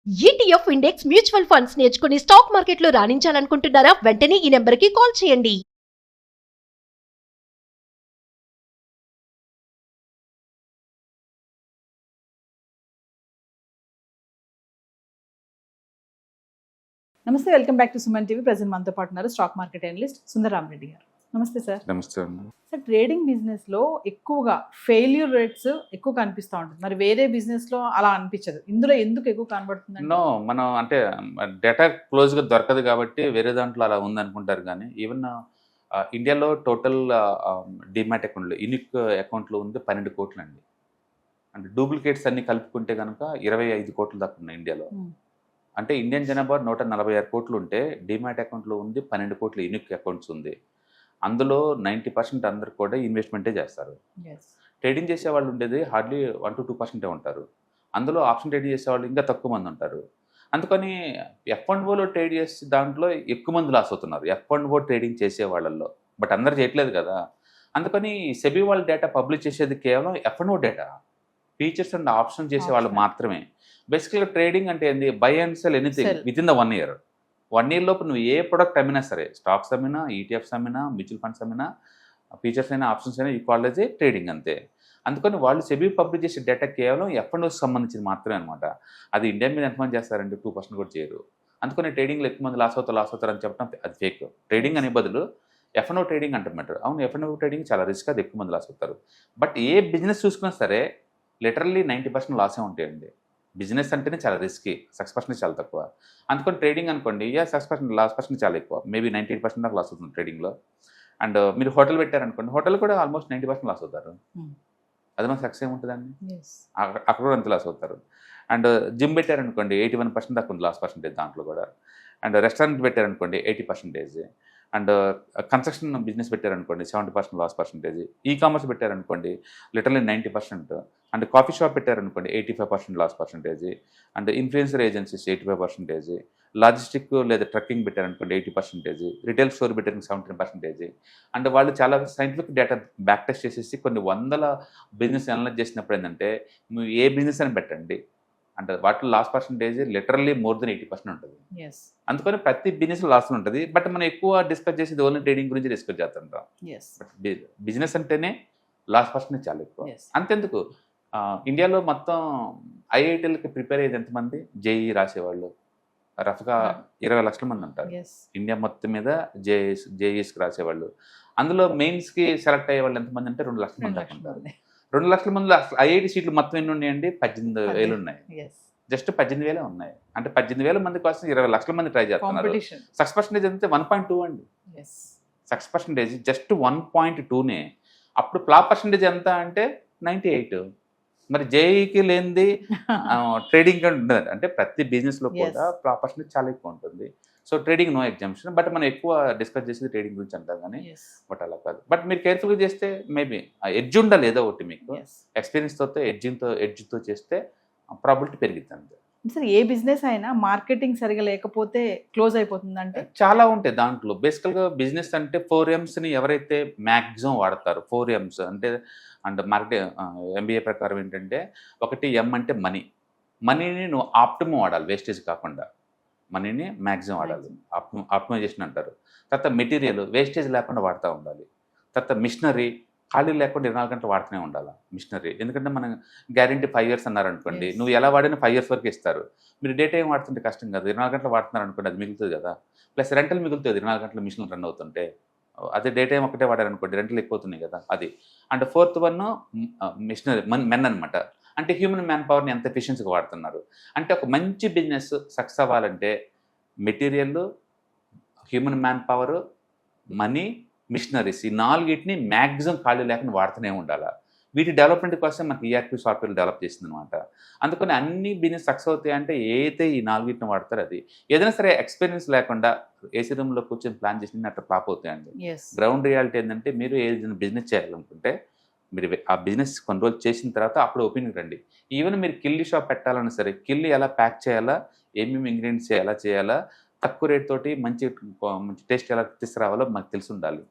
ETF index mutual funds నేర్చుకుని stock మార్కెట్లో రాణించాలనుకుంటున్నారా? వెంటనే ఈ నెంబర్కి కాల్ చేయండి. నమస్తే, welcome back to Suman TV. Present మనతో పాటు ఉన్నారు stock market analyst Sundararam Reddy గారు. నమస్తే సార్. నమస్తే. సార్, ట్రేడింగ్ బిజినెస్ లో ఎక్కువగా ఫెయిల్యూర్ రేట్స్ ఎక్కువ కనిపిస్తూ ఉంటుంది. మరి వేరే బిజినెస్ లో అలా అనిపించదు, ఇందులో ఎందుకు ఎక్కువ కనబడుతుంది? నో, మనం అంటే డేటా క్లోజ్గా దొరకదు కాబట్టి వేరే దాంట్లో అలా ఉంది అనుకుంటారు. కానీ ఈవెన్ ఇండియాలో టోటల్ డిమాట్ అకౌంట్లు, యూనిక్ అకౌంట్లు ఉంది 12 కోట్లు అండి. అంటే డూప్లికేట్స్ అన్ని కలుపుకుంటే కనుక 25 కోట్లు దాకా ఉన్నాయి ఇండియాలో. అంటే ఇండియన్ జనాభా 146 కోట్లు ఉంటే డిమాట్ అకౌంట్లో ఉంది 12 కోట్ల యూనిక్ అకౌంట్స్ ఉంది. అందులో 90% అందరు కూడా ఇన్వెస్ట్మెంటే చేస్తారు. ట్రేడింగ్ చేసే వాళ్ళు ఉండేది హార్డ్లీ 1 to 2% ఉంటారు. అందులో ఆప్షన్ ట్రేడింగ్ చేసే వాళ్ళు ఇంకా తక్కువ మంది ఉంటారు. అందుకని F&Oలో ట్రేడ్ చేసే దాంట్లో ఎక్కువ మంది లాస్ అవుతున్నారు, F&O ట్రేడింగ్ చేసే వాళ్ళల్లో. బట్ అందరు చేయట్లేదు కదా. అందుకని సెబీ వాళ్ళ డేటా పబ్లిష్ చేసేది కేవలం F&O data, features and option చేసే వాళ్ళు మాత్రమే. బేసికల్గా ట్రేడింగ్ అంటే ఏంది? By and cell anything with in the 1 year. 1 year లోపు నువ్వు ఏ ప్రొడక్ట్ అమ్మినా సరే, స్టాక్స్ అమ్మినా, ఈటీఎఫ్స్ అమ్మినా, మ్యూచువల్ ఫండ్స్ అమ్మినా, ఫీచర్స్ అయినా ఆప్షన్స్ అయినా ఈక్వాలజీ ట్రేడింగ్ అంతే. అందుకని వాళ్ళు సెబీ పబ్లిష్ చేసే డేటా కేవలం F&Oకి సంబంధించింది మాత్రమే అనమాట. అది ఇండియా మీద ఎంతమంది చేస్తారంటే 2% కూడా చేయరు. అందుకని ట్రేడింగ్లో ఎక్కువ మంది లాస్ అవుతారు అని చెప్పడం అది ఫేక్. ట్రేడింగ్ అనే బదులు F&O ట్రేడింగ్ అంటున్నారు. అవును, F&O ట్రేడింగ్ చాలా రిస్క్, అది ఎక్కువ మంది లాస్ అవుతారు. బట్ ఏ బిజినెస్ చూసుకున్నా సరే లిటరల్లీ 90% లాసే ఉంటాయండి. బిజినెస్ అంటేనే చాలా రిస్కీ, 6% చాలా తక్కువ. అందుకని ట్రేడింగ్ అనుకోండి, 6% లాస్ పర్సెంట్ చాలా ఎక్కువ, మేబీ 98% దాకా లాస్ అవుతుంది ట్రేడింగ్లో. అండ్ మీరు హోటల్ పెట్టారనుకోండి, హోటల్ కూడా ఆల్మోస్ట్ 90% లాస్ అవుతారు. అది మన సక్సెస్ ఏముంటుందండి? అక్కడ కూడా అంత లాస్ అవుతారు. అండ్ జిమ్ పెట్టారనుకోండి 81% దాకా ఉంది లాస్ పర్సెంటేజ్ దాంట్లో కూడా. అండ్ రెస్టారెంట్ పెట్టారనుకోండి 80%. అండ్ కన్స్ట్రక్షన్ బిజినెస్ పెట్టారనుకోండి 70% లాస్ పర్సెంటేజ్. ఈ కామర్స్ పెట్టారనుకోండి లిటరల్లీ 90%. అండ్ కాఫీ షాప్ పెట్టారనుకోండి 85% loss percentage. And influencer agencies 85%. Logistic లేదా ట్రక్కింగ్ పెట్టారనుకోండి 80%. Retail store పెట్టారనుకో 17%. అండ్ వాళ్ళు చాలా సైంటిఫిక్ డేటా బ్యాక్ టెస్ట్ చేసేసి కొన్ని వందల బిజినెస్ అనలైజ్ చేసినప్పుడు ఏంటంటే, నువ్వు ఏ బిజినెస్ అని పెట్టండి అంటే వాటిలో loss percentage literally more than 80% ఉంటుంది. అందుకని ప్రతి బిజినెస్ లాస్ ఉంటుంది. బట్ మనం ఎక్కువ డిస్కస్ చేసేది ఓన్లీ ట్రేడింగ్ గురించి డిస్కస్ చేస్తుంటాం. బట్ బిజినెస్ అంటేనే లాస్ పర్సెంటేజ్ చాలా ఎక్కువ. అంతెందుకు, ఇండియాలో మొత్తం ఐఐటీలకి ప్రిపేర్ అయ్యేది ఎంతమంది? జేఈ రాసేవాళ్ళు రఫ్గా 20 లక్షల మంది ఉంటారు ఇండియా మొత్తం మీద. జేఈఎస్కి రాసేవాళ్ళు, అందులో మెయిన్స్కి సెలెక్ట్ అయ్యే వాళ్ళు ఎంతమంది అంటే 2 లక్షల మంది ఉంటారు. 2 లక్షల మంది ఐఐటి సీట్లు మొత్తం ఎన్ని ఉన్నాయండి? 18,000 ఉన్నాయి. జస్ట్ 18,000 ఉన్నాయి. అంటే 18,000 మంది కోసం 20 లక్షల మంది ట్రై చేస్తున్నారు. 6% అంతే 1.2 అండి. 6% జస్ట్ 1.2నే. అప్పుడు ఫ్లాప్ పర్సెంటేజ్ ఎంత అంటే 98. మరి జేఈకి లేనిది ట్రేడింగ్ ఉండదు. అంటే ప్రతి బిజినెస్లో కూడా ఫ్లాప్ పర్సెంటేజ్ చాలా ఎక్కువ ఉంటుంది. So trading no exemption. But మనం ఎక్కువ డిస్కస్ చేసేది ట్రేడింగ్ గురించి అంటారు కానీ బట్ అలా కాదు. బట్ మీరు కేర్ఫుల్గా చేస్తే మేబీ ఎడ్జ్ ఉండాలి ఏదో ఒకటి మీకు. ఎక్స్పీరియన్స్తో ఎడ్జ్తో చేస్తే ప్రాబిలిటీ పెరిగిద్ది అంతే. సార్, ఏ బిజినెస్ అయినా మార్కెటింగ్ సరిగా లేకపోతే క్లోజ్ అయిపోతుంది అంటే చాలా ఉంటాయి దాంట్లో. బేసికల్గా బిజినెస్ అంటే 4Msని ఎవరైతే మ్యాక్సిమం వాడతారు, 4Ms అంటే అండ్ మార్కెట్ MBA ప్రకారం ఏంటంటే, ఒకటి M అంటే మనీ. మనీని నువ్వు ఆప్టిమం వాడాలి, వేస్టేజ్ కాకుండా. మనీని మ్యాక్సిమం వాడాలి, ఆప్టిమైజేషన్ అంటారు. తర్వాత మెటీరియల్ వేస్టేజ్ లేకుండా వాడుతూ ఉండాలి. తర్వాత మిషనరీ ఖాళీ లేకుండా 24 గంటలు వాడుతూనే ఉండాలి మిషనరీ. ఎందుకంటే మనం గ్యారెంటీ 5 years అన్నారనుకోండి, నువ్వు ఎలా వాడినా 5 years వరకు ఇస్తారు. మీరు డే టైం వాడుతుంటే కష్టం కదా, 24 గంటలు వాడుతున్నారు అనుకోండి, అది మిగులుతుంది కదా. ప్లస్ రెంటల్ మిగులుతుంది 24 గంటలు మిషన్ రన్ అవుతుంటే. అదే డే టైం ఒకటే వాడారనుకోండి, రెంటల్ ఎక్కువవుతున్నాయి కదా అది. And 4th one machinery men అనమాట. అంటే హ్యూమన్ మ్యాన్ పవర్ని ఎంత ఎఫిషియన్సీగా వాడుతున్నారు. అంటే ఒక మంచి బిజినెస్ సక్సెస్ అవ్వాలంటే material, human man power, money, machineries, ఈ 4టిని మ్యాక్సిమం ఖాళీ లేకుండా వాడుతూనే ఉండాలి. వీటి డెవలప్మెంట్ కోసం మనకి ERP సాఫ్ట్వేర్ డెవలప్ చేసింది అనమాట. అందుకని అన్ని బిజినెస్ సక్సెస్ అవుతాయి అంటే ఏదైతే ఈ 4టిని వాడతారో అది. ఏదైనా సరే ఎక్స్పీరియన్స్ లేకుండా ఏసీ రూమ్లో కూర్చొని ప్లాన్ చేసిన అట్లా ఫ్లాప్ అవుతాయండి. గ్రౌండ్ రియాలిటీ ఏంటంటే, మీరు ఏదైనా బిజినెస్ చేయాలనుకుంటే మీరు ఆ బిజినెస్ కొన్ని రోజులు చేసిన తర్వాత అప్పుడు ఓపెనింగ్ రండి. ఈవెన్ మీరు కిల్లీ షాప్ పెట్టాలన్నా సరే, కిల్లీ ఎలా ప్యాక్ చేయాలా, ఏమేమి ఇంగ్రీడియంట్స్ ఎలా చేయాలా, తక్కువ రేట్ తోటి మంచి టేస్ట్ ఎలా తీసుకురావాలో మాకు తెలిసి ఉండాలి.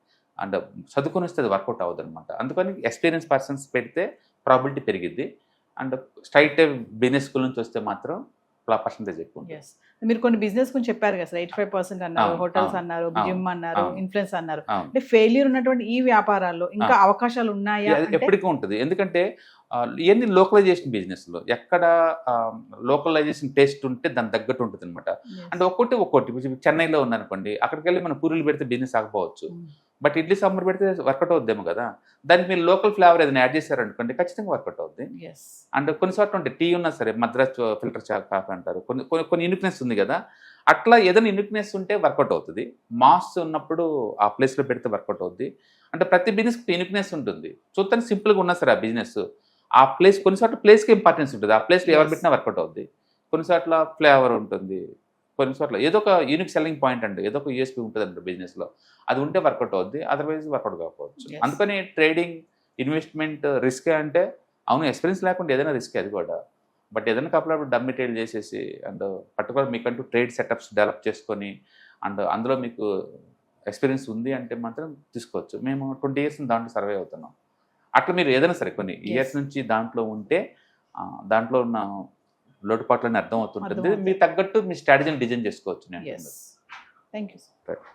అండ్ చదువుకొని వస్తే అది వర్కౌట్ అవ్వదు అనమాట. అందుకని ఎక్స్పీరియన్స్ పర్సన్స్ పెడితే ప్రాబిలిటీ పెరిగిద్ది. అండ్ స్ట్రైట్ బిజినెస్ స్కూల్ నుంచి వస్తే మాత్రం పర్సంటేజ్ ఎక్కువ ఉంటుంది. ఎస్, మీరు కొన్ని బిజినెస్ గురించి చెప్పారు కదా సార్, 85% అన్నారు, అవును, హోటల్స్ అవును, అన్నారు, అవును, జిమ్ అన్నారు, అవును. ఇన్ఫ్లుయెన్స్ అన్నారు. అవును. అంటే ఫెయిల్యూర్ ఉన్నటువంటి ఈ వ్యాపారాల్లో ఇంకా అవకాశాలు ఉన్నాయా అది అంటే? ఎప్పటికీ ఉంటుంది. ఎందుకంటే ఇవన్నీ లోకలైజేషన్ బిజినెస్లో ఎక్కడ లోకలైజేషన్ టేస్ట్ ఉంటే దాని తగ్గట్టు ఉంటుంది అనమాట. Yes. అంటే ఒక్కొక్కటి ఇప్పుడు చెన్నైలో ఉందనుకోండి, అక్కడికి వెళ్ళి మనం పూరీలు పెడితే బిజినెస్ ఆగపోవచ్చు. బట్ ఇడ్లీ సాంబార్ పెడితే వర్కౌట్ అవుద్దేమో కదా. దానికి మీరు లోకల్ ఫ్లేవర్ ఏదైనా యాడ్ చేశారనుకోండి, ఖచ్చితంగా వర్కౌట్ అవుద్ది. Yes. అండ్ కొన్ని చోట్ల ఉంటాయి, టీ ఉన్నా సరే మద్రాస్ ఫిల్టర్ కాఫీ అంటారు, కొన్ని యూనిక్నెస్ ఉంది కదా. అట్లా ఏదైనా యూనిక్నెస్ ఉంటే వర్కౌట్ అవుతుంది. మాస్ ఉన్నప్పుడు ఆ ప్లేస్లో పెడితే వర్కౌట్ అవుద్ది. అంటే ప్రతి బిజినెస్ యూనిక్నెస్ ఉంటుంది. చూడటానికి సింపుల్గా ఉన్నా సరే ఆ బిజినెస్, ఆ ప్లేస్ కొన్ని చోట్ల ప్లేస్కి ఇంపార్టెన్స్ ఉంటుంది. ఆ ప్లేస్లో ఎవరు Yes. పెట్టినా వర్కౌట్ అవుద్ది. కొన్ని చోట్ల ఫ్లేవర్ ఉంటుంది, కొన్ని చోట్ల ఏదో ఒక యూనిక్ సెల్లింగ్ పాయింట్ అండి, ఏదో ఒక యూఎస్పీ ఉంటుంది అండి బిజినెస్లో. అది ఉంటే వర్కౌట్ అవుద్ది, అదర్వైజ్ వర్కౌట్ కాకపోవచ్చు. Yes. అందుకని ట్రేడింగ్, ఇన్వెస్ట్మెంట్ రిస్కే అంటే, అవును ఎక్స్పీరియన్స్ లేకుండా ఏదైనా రిస్క్ అది కూడా. బట్ ఏదైనా కప్పుడప్పుడు డమ్మి ట్రేడ్ చేసేసి అండ్ పర్టికులర్ మీకంటూ ట్రేడ్ సెటప్స్ డెవలప్ చేసుకొని అండ్ అందులో మీకు ఎక్స్పీరియన్స్ ఉంది అంటే మాత్రం తీసుకోవచ్చు. మేము 20 years దాంట్లో సర్వే అవుతున్నాం. అట్లా మీరు ఏదైనా సరే కొన్ని ఇయర్స్ నుంచి దాంట్లో ఉంటే దాంట్లో ఉన్న లోటుపాట్లని అర్థం అవుతుంటుంది. అర్థమవుతాయి. మీరు తగ్గట్టు మీ స్ట్రాటజీని డిజైన్ చేసుకోవచ్చు. నేను Yes. Thank you, sir. Right.